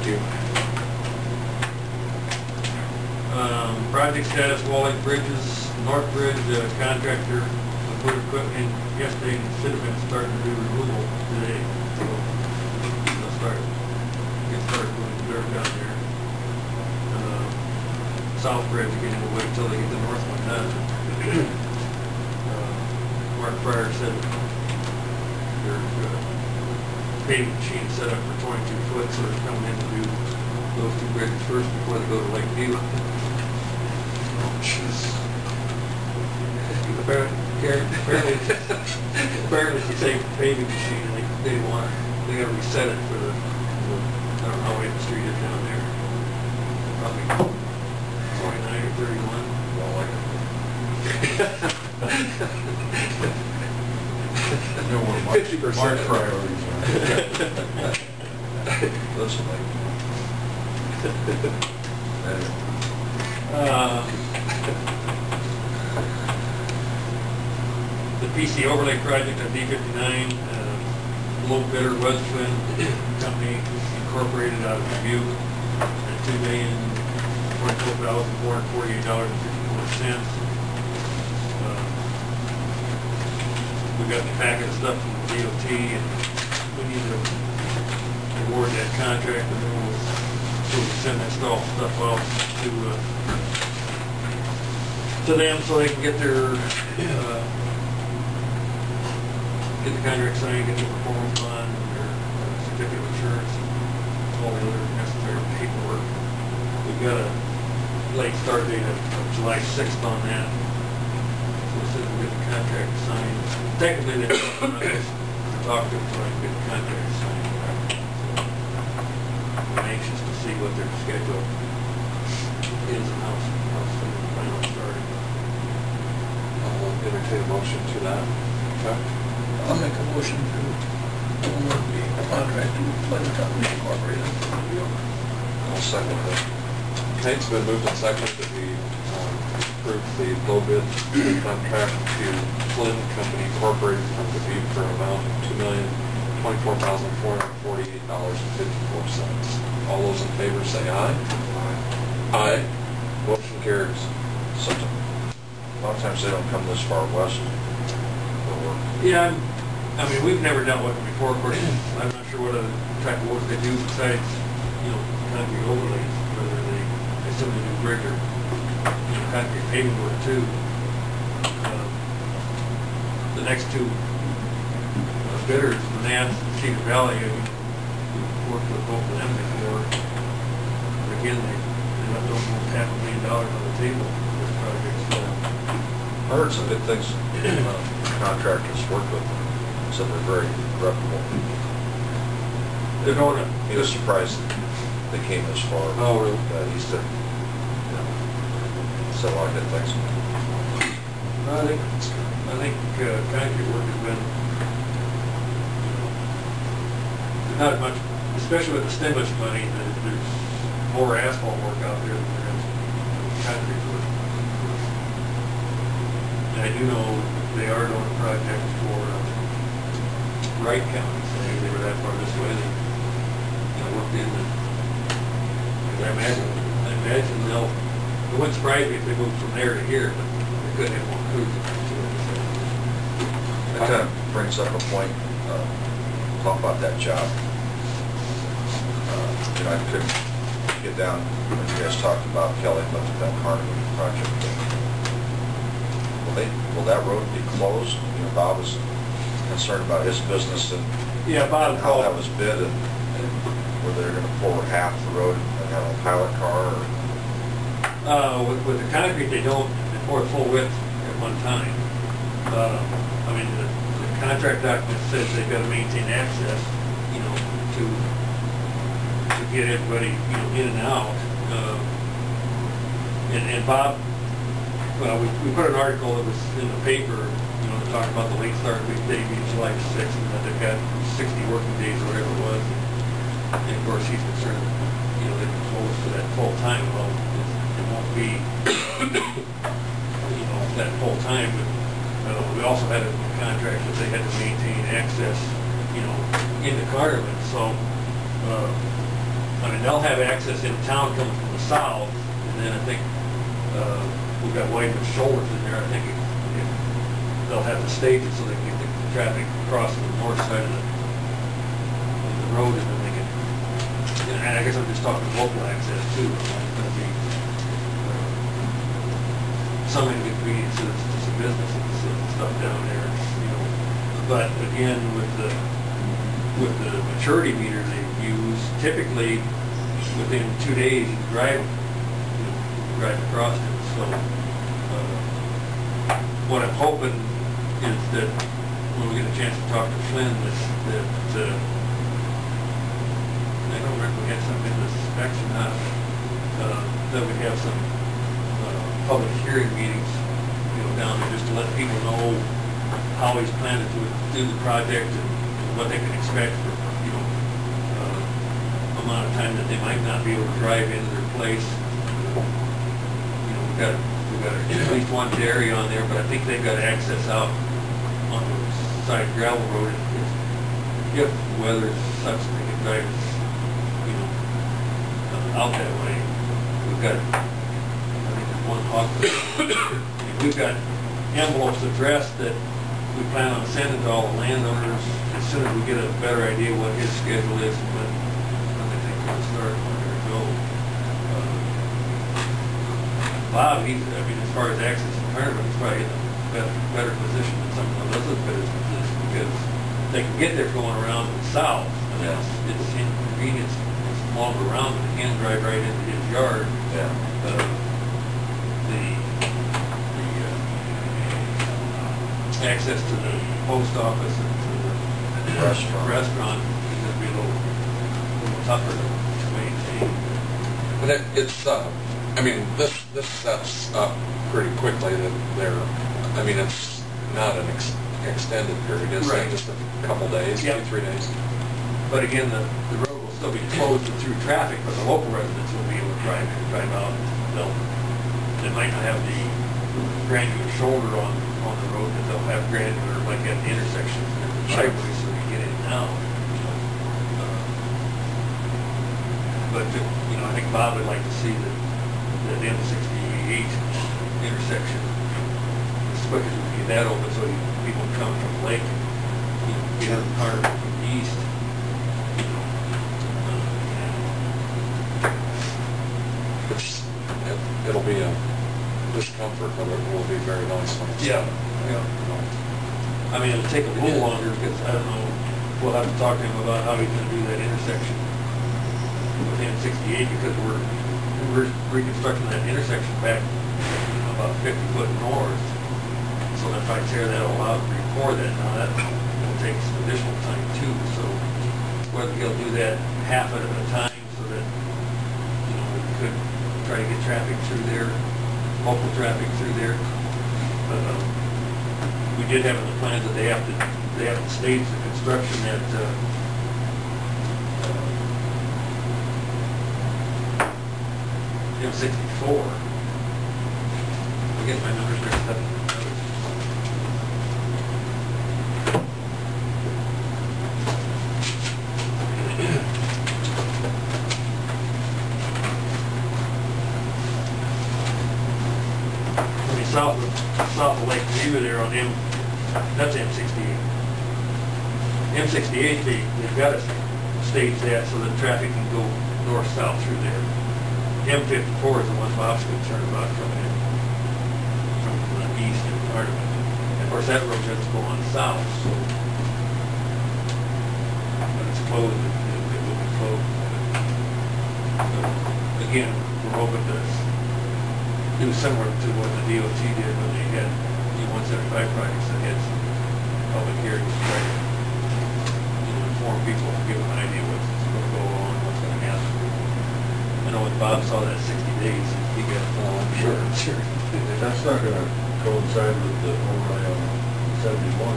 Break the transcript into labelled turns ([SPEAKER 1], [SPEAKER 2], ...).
[SPEAKER 1] Thank you.
[SPEAKER 2] Project status, Wall Lake Bridges, North Bridge, contractor put equipment in yesterday and should have been starting to do removal today. So they'll get started putting dirt down there. South Bridge, again, we'll wait until they get the north one done. Mark Pryor said there's a paving machine set up for 22 foot, so they're coming in to do those two bridges first before they go to Lake View. Apparently she saved the paving machine and they gotta reset it for the I don't know how wide the street is down there. Probably 29 or 31.
[SPEAKER 1] Well, like you know what
[SPEAKER 3] 50%
[SPEAKER 1] my priorities are. Listen,
[SPEAKER 2] The PC overlay project on D59, low bidder was Twin Company Incorporated out of Dubuque at $2,024,448.54. We got the packet of stuff from the DOT, and we need to award that contract, and then we'll send that stuff out to them so they can get their get the contract signed, get the performance bond, their certificate of insurance, all the other necessary paperwork. We've got a late start date of July 6th on that. So we'll get the contract signed. Technically, they're not supposed to talk to them so I can get the contract signed. I'm anxious to see what their schedule is and how soon the final starting.
[SPEAKER 1] I'll entertain a motion to that. Okay.
[SPEAKER 3] I'll make a motion to award the contract to Twin Company Incorporated.
[SPEAKER 1] I'll second that. Okay, it's been moved and seconded that we approve the low bid contract to Flynn Company Incorporated from Dubuque for an amount of $2,024,448.54. All those in favor say aye. Aye. Motion carries.
[SPEAKER 4] Something. A lot of times they don't come this far west.
[SPEAKER 2] Yeah, I mean, we've never dealt with it before. Of course, I'm not sure what other type of work they do besides, concrete overlays. Whether they assume they do bridge or concrete paving work too. The next two bidders, Manassas and Cedar Valley, we've worked with both of them before. But again, they left almost $500,000 on the table for this project. So
[SPEAKER 4] I heard some good things. Contractors work with them, so they're very reputable.
[SPEAKER 2] they're going to.
[SPEAKER 4] He was surprised that they came this far.
[SPEAKER 2] Oh, really?
[SPEAKER 4] He said, said a lot of good things.
[SPEAKER 2] I think concrete work has been not as much, especially with the stimulus money. There's more asphalt work out there than there is concrete work. And I do know they are doing a project for Wright County. So they were that far this way. They worked in the. I imagine they'll. It wouldn't surprise me if they moved from there to here, but they couldn't have more crews.
[SPEAKER 4] That kind of brings up a point. Talk about that job. I couldn't get down when you guys talked about Kelly looked at that Carnegie project. Will that road be closed? Bob was concerned about his business and,
[SPEAKER 2] Bob,
[SPEAKER 4] and how that was bid, and whether they're going to pour half the road and have a pilot car. Or...
[SPEAKER 2] with the concrete, they don't pour full width at one time. I mean, the contract document says they've got to maintain access, to get everybody, in and out. And Bob. Well, we put an article that was in the paper, to talk about the late start weekday being July 6th, and that they've got 60 working days or whatever it was. And of course, he's concerned, they've been closed for that full time. Well, it won't be, that full time. But we also had a contract that they had to maintain access, into Carterman. So, I mean, and they'll have access in town coming from the south, and then I think, we've got Whiteman's Shoulders in there, I think if they'll have the stages so they can get the traffic across to the north side of the road, and then they can, and I guess I'm just talking local access too. It's gonna be some inconveniences to some businesses and stuff down there, you know. But again, with the maturity meter they use, typically within 2 days you can drive across it. So what I'm hoping is that when we get a chance to talk to Flynn, that I don't remember if we had something in the specs or not, that we have some public hearing meetings, you know, down there just to let people know how he's planning to do the project and what they can expect for, you know, amount of time that they might not be able to drive into their place. You know, we've got at least one dairy on there, but I think they've got access out on the side gravel road if the weather is such that they can drive, you know, out that way. We've got, I think there's one hospital. We've got envelopes addressed that we plan on sending to all the landowners as soon as we get a better idea what his schedule is and when they think he'll start and when they're going to go. Bob, as far as access to Fireman, he's probably in a better position than some of the other bidders because they can get there going around to the south. I mean, it's inconvenient. It's longer around, but they can drive right into his yard.
[SPEAKER 4] Yeah.
[SPEAKER 2] The access to the post office and to the restaurant is going to be a little tougher to maintain.
[SPEAKER 1] But it's, I mean, this sets up pretty quickly that it's not an extended period, it's
[SPEAKER 2] Right.
[SPEAKER 1] just a couple days,
[SPEAKER 2] Yep.
[SPEAKER 1] 2-3 days.
[SPEAKER 2] But again, the road will still be closed through traffic, but the local residents will be able to drive in and drive out. They might not have the granular shoulder on the road, but they'll have granular like at the intersections and the driveways so you get in and out. But, you know, I think Bob would like to see that the M68 intersection, as quick as we can get that open so people coming from the lake, you know, get in the car from the east.
[SPEAKER 1] It'll be a discomfort, but it will be very nice when it's
[SPEAKER 2] Yeah,
[SPEAKER 1] done.
[SPEAKER 2] yeah.
[SPEAKER 1] You know.
[SPEAKER 2] I mean, it'll take a little longer because I don't know, we'll have to talk to him about how he's gonna do that intersection with M68 because we're reconstructing that intersection back about 50 foot north. So if I tear that all out and re-pour that, now that will take some additional time too. So whether he'll do that half at a time so that, you know, we could try to get traffic through there, local traffic through there. We did have in the plans that they have to stage the construction at M64. I get my numbers mixed up. South of Lake Geneva there on that's M68. M68, they've got to stage that so that traffic can go north-south through there. M54 is the one Bob's concerned about coming in from the east and part of it. And of course, that road has to go on south, so when it's closed, it will be closed. So, again, we're hoping to do similar to what the DOT did when they had E-175 projects that had some public hearings to try to, you know, inform people and give them an idea what's going to go on, what's going to happen. I know when Bob saw that 60 days, he got, sure.
[SPEAKER 5] That's not gonna coincide with the overlay on 71.